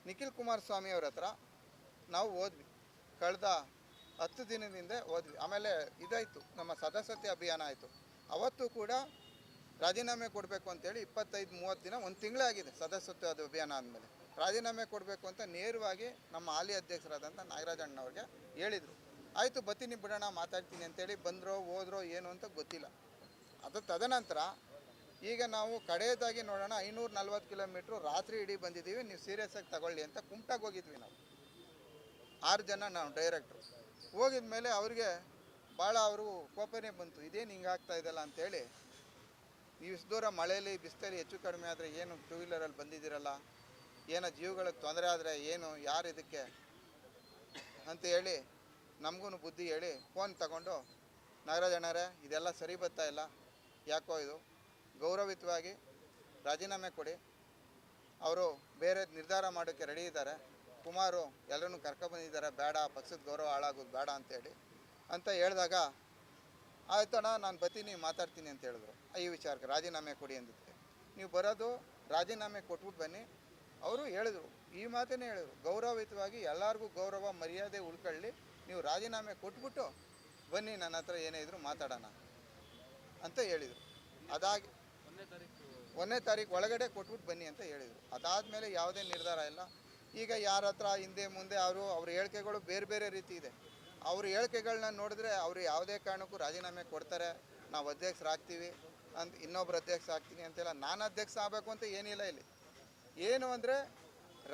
ನಿಖಿಲ್ ಕುಮಾರಸ್ವಾಮಿ ಅವ್ರ ಹತ್ರ ನಾವು ಹೋದ್ವಿ. ಕಳೆದ 10 ದಿನದಿಂದ ಹೋದ್ವಿ. ಆಮೇಲೆ ಇದಾಯಿತು, ನಮ್ಮ ಸದಸ್ಯತೆ ಅಭಿಯಾನ ಆಯಿತು. ಅವತ್ತು ಕೂಡ ರಾಜೀನಾಮೆ ಕೊಡಬೇಕು ಅಂತೇಳಿ 25-30 ದಿನ, ಒಂದು ತಿಂಗಳೇ ಆಗಿದೆ ಸದಸ್ಯತ್ವ ಅಭಿಯಾನ ಆದಮೇಲೆ. ರಾಜೀನಾಮೆ ಕೊಡಬೇಕು ಅಂತ ನೇರವಾಗಿ ನಮ್ಮ ಹಾಲಿ ಅಧ್ಯಕ್ಷರಾದಂಥ ನಾಗರಾಜ್ ಅಣ್ಣವ್ರಿಗೆ ಹೇಳಿದರು. ಆಯಿತು ಬರ್ತೀನಿ ಬಿಡೋಣ ಮಾತಾಡ್ತೀನಿ ಅಂತೇಳಿ ಬಂದರೋ ಹೋದ್ರೋ ಏನು ಅಂತ ಗೊತ್ತಿಲ್ಲ. ಅದು ತದನಂತರ ಈಗ ನಾವು ಕಡೆಯದಾಗಿ ನೋಡೋಣ 540 ಕಿಲೋಮೀಟ್ರು ರಾತ್ರಿ ಇಡೀ ಬಂದಿದ್ದೀವಿ, ನೀವು ಸೀರಿಯಸ್ಸಾಗಿ ತಗೊಳ್ಳಿ ಅಂತ ಕುಮಟಾಗೆ ಹೋಗಿದ್ವಿ ನಾವು 6 ಜನ. ನಾವು ಡೈರೆಕ್ಟ್ರು ಹೋಗಿದ ಮೇಲೆ ಅವ್ರಿಗೆ ಭಾಳ ಅವರು ಕೋಪನೇ ಬಂತು, ಇದೇನು ಹಿಂಗಾಗ್ತಾ ಇದೆಯಲ್ಲ ಅಂಥೇಳಿ. ನೀವು ಇಷ್ಟು ದೂರ ಮಳೆಯಲ್ಲಿ ಬಿಸಿಲಲ್ಲಿ ಹೆಚ್ಚು ಕಡಿಮೆ ಆದರೆ ಏನು ಟೂ ವೀಲರಲ್ಲಿ ಬಂದಿದ್ದೀರಲ್ಲ, ಏನೋ ಜೀವಗಳಿಗೆ ತೊಂದರೆ ಆದರೆ ಏನು ಯಾರು ಇದಕ್ಕೆ ಅಂತ ಹೇಳಿ ನಮಗೂ ಬುದ್ಧಿ ಹೇಳಿ ಫೋನ್ ತಗೊಂಡು, ನಾಗರಾಜ್ ಅಣ್ಣರೇ ಇದೆಲ್ಲ ಸರಿ ಬರ್ತಾ ಇಲ್ಲ, ಯಾಕೋ ಇದು ಗೌರವಿತವಾಗಿ ರಾಜೀನಾಮೆ ಕೊಡಿ, ಅವರು ಬೇರೆ ನಿರ್ಧಾರ ಮಾಡೋಕ್ಕೆ ರೆಡಿ ಇದ್ದಾರೆ, ಕುಮಾರು ಎಲ್ಲರೂ ಕರ್ಕೊಬಂದಿದ್ದಾರೆ, ಬೇಡ ಪಕ್ಷದ ಗೌರವ ಹಾಳಾಗೋದು ಬೇಡ ಅಂತೇಳಿ ಅಂತ ಹೇಳಿದಾಗ, ಆಯ್ತಣ್ಣ ನಾನು ಬರ್ತೀನಿ ಮಾತಾಡ್ತೀನಿ ಅಂತ ಹೇಳಿದ್ರು. ಈ ವಿಚಾರಕ್ಕೆ ರಾಜೀನಾಮೆ ಕೊಡಿ ಅಂದಿದ್ದಕ್ಕೆ, ನೀವು ಬರೋದು ರಾಜೀನಾಮೆ ಕೊಟ್ಬಿಟ್ಟು ಬನ್ನಿ. ಅವರು ಹೇಳಿದರು, ಈ ಮಾತನ್ನೇ ಹೇಳಿದರು, ಗೌರವಯುತವಾಗಿ ಎಲ್ಲರಿಗೂ ಗೌರವ ಮರ್ಯಾದೆ ಉಳ್ಕೊಳ್ಳಿ, ನೀವು ರಾಜೀನಾಮೆ ಕೊಟ್ಬಿಟ್ಟು ಬನ್ನಿ, ನನ್ನ ಹತ್ರ ಏನೇ ಇದ್ದರೂ ಮಾತಾಡೋಣ ಅಂತ ಹೇಳಿದರು. ಅದಾಗಿ 1ನೇ ತಾರೀಕು ಒಳಗಡೆ ಕೊಟ್ಬಿಟ್ಟು ಬನ್ನಿ ಅಂತ ಹೇಳಿದರು. ಅದಾದಮೇಲೆ ಯಾವುದೇ ನಿರ್ಧಾರ ಇಲ್ಲ. ಈಗ ಯಾರ ಹತ್ರ ಹಿಂದೆ ಮುಂದೆ ಅವ್ರ ಹೇಳಿಕೆಗಳು ಬೇರೆ ಬೇರೆ ರೀತಿ ಇದೆ. ಅವ್ರ ಹೇಳಿಕೆಗಳನ್ನ ನೋಡಿದ್ರೆ ಅವರು ಯಾವುದೇ ಕಾರಣಕ್ಕೂ ರಾಜೀನಾಮೆ ಕೊಡ್ತಾರೆ, ನಾವು ಅಧ್ಯಕ್ಷರಾಗ್ತೀವಿ ಅಂತ, ಇನ್ನೊಬ್ರು ಅಧ್ಯಕ್ಷ ಆಗ್ತೀನಿ ಅಂತೆಲ್ಲ. ನಾನು ಅಧ್ಯಕ್ಷ ಆಗಬೇಕು ಅಂತ ಏನಿಲ್ಲ ಇಲ್ಲಿ. ಏನು ಅಂದರೆ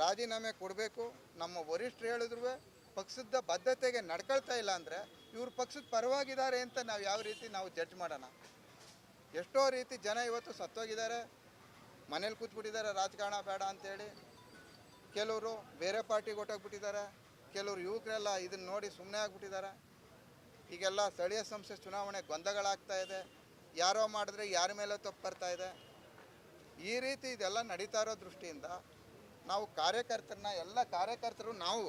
ರಾಜೀನಾಮೆ ಕೊಡಬೇಕು, ನಮ್ಮ ವರಿಷ್ಠರು ಹೇಳಿದ್ರು ಪಕ್ಷದ ಬದ್ಧತೆಗೆ ನಡ್ಕೊಳ್ತಾ ಇಲ್ಲ ಅಂದರೆ ಇವರು ಪಕ್ಷದ ಪರವಾಗಿದ್ದಾರೆ ಅಂತ ನಾವು ಯಾವ ರೀತಿ ನಾವು ಜಡ್ಜ್ ಮಾಡೋಣ? ಎಷ್ಟೋ ರೀತಿ ಜನ ಇವತ್ತು ಸತ್ತೋಗಿದ್ದಾರೆ, ಮನೇಲಿ ಕೂತ್ಬಿಟ್ಟಿದ್ದಾರೆ ರಾಜಕಾರಣ ಬೇಡ ಅಂಥೇಳಿ. ಕೆಲವರು ಬೇರೆ ಪಾರ್ಟಿಗೆ ಹೊಟ್ಟೋಗ್ಬಿಟ್ಟಿದ್ದಾರೆ, ಕೆಲವರು ಯುವಕರೆಲ್ಲ ಇದನ್ನು ನೋಡಿ ಸುಮ್ಮನೆ ಆಗಿಬಿಟ್ಟಿದ್ದಾರೆ. ಈಗೆಲ್ಲ ಸ್ಥಳೀಯ ಸಂಸ್ಥೆ ಚುನಾವಣೆ ಗೊಂದಗಳಾಗ್ತಾ ಇದೆ, ಯಾರೋ ಮಾಡಿದ್ರೆ ಯಾರ ಮೇಲೆ ತಪ್ಪು ಬರ್ತಾ ಇದೆ. ಈ ರೀತಿ ಇದೆಲ್ಲ ನಡೀತಾ ಇರೋ ದೃಷ್ಟಿಯಿಂದ ನಾವು ಕಾರ್ಯಕರ್ತರನ್ನ, ಎಲ್ಲ ಕಾರ್ಯಕರ್ತರು, ನಾವು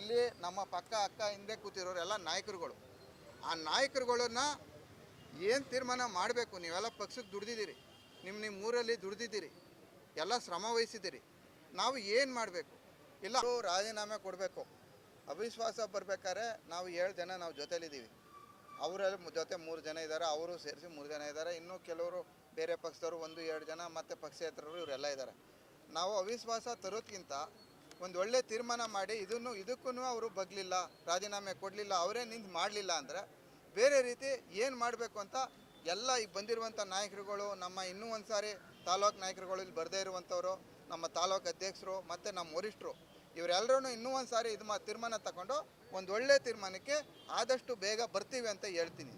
ಇಲ್ಲಿ ನಮ್ಮ ಪಕ್ಕ ಅಕ್ಕ ಹಿಂದೆ ಕೂತಿರೋರು ಎಲ್ಲ ನಾಯಕರುಗಳು, ಆ ನಾಯಕರುಗಳನ್ನ ಏನು ತೀರ್ಮಾನ ಮಾಡಬೇಕು, ನೀವೆಲ್ಲ ಪಕ್ಷಕ್ಕೆ ದುಡ್ದಿದ್ದೀರಿ, ನಿಮ್ಮ ಊರಲ್ಲಿ ದುಡ್ದಿದ್ದೀರಿ, ಎಲ್ಲ ಶ್ರಮ ವಹಿಸಿದ್ದೀರಿ, ನಾವು ಏನು ಮಾಡಬೇಕು? ಇಲ್ಲ ರಾಜೀನಾಮೆ ಕೊಡಬೇಕು. ಅವಿಶ್ವಾಸ ಬರಬೇಕಾದ್ರೆ ನಾವು 7 ಜನ ನಾವು ಜೊತೆಲಿದ್ದೀವಿ, ಅವರಲ್ಲಿ ಜೊತೆ 3 ಜನ ಇದ್ದಾರೆ, ಅವರು ಸೇರಿಸಿ 3 ಜನ ಇದ್ದಾರೆ, ಇನ್ನೂ ಕೆಲವರು ಬೇರೆ ಪಕ್ಷದವರು 1-2 ಜನ, ಮತ್ತು ಪಕ್ಷೇತರರು ಇವರೆಲ್ಲ ಇದ್ದಾರೆ. ನಾವು ಅವಿಶ್ವಾಸ ತರೋದ್ಕಿಂತ ಒಂದು ಒಳ್ಳೆ ತೀರ್ಮಾನ ಮಾಡಿ ಇದಕ್ಕೂ ಅವರು ಬಗ್ಲಿಲ್ಲ, ರಾಜೀನಾಮೆ ಕೊಡಲಿಲ್ಲ, ಅವರೇ ನಿಂತು ಮಾಡಲಿಲ್ಲ ಅಂದರೆ ಬೇರೆ ರೀತಿ ಏನು ಮಾಡಬೇಕು ಅಂತ ಎಲ್ಲ ಈಗ ಬಂದಿರುವಂಥ ನಾಯಕರುಗಳು, ನಮ್ಮ ಇನ್ನೂ ಒಂದು ಸಾರಿ ತಾಲೂಕು ನಾಯಕರುಗಳು, ಇಲ್ಲಿ ಬರದೇ ಇರುವಂಥವರು, ನಮ್ಮ ತಾಲೂಕು ಅಧ್ಯಕ್ಷರು ಮತ್ತು ನಮ್ಮ ವರಿಷ್ಠರು, ಇವರೆಲ್ಲರೂ ಇನ್ನೂ ಒಂದು ಸಾರಿ ತೀರ್ಮಾನ ತಗೊಂಡು ಒಂದು ಒಳ್ಳೆ ತೀರ್ಮಾನಕ್ಕೆ ಆದಷ್ಟು ಬೇಗ ಬರ್ತೀವಿ ಅಂತ ಹೇಳ್ತೀನಿ.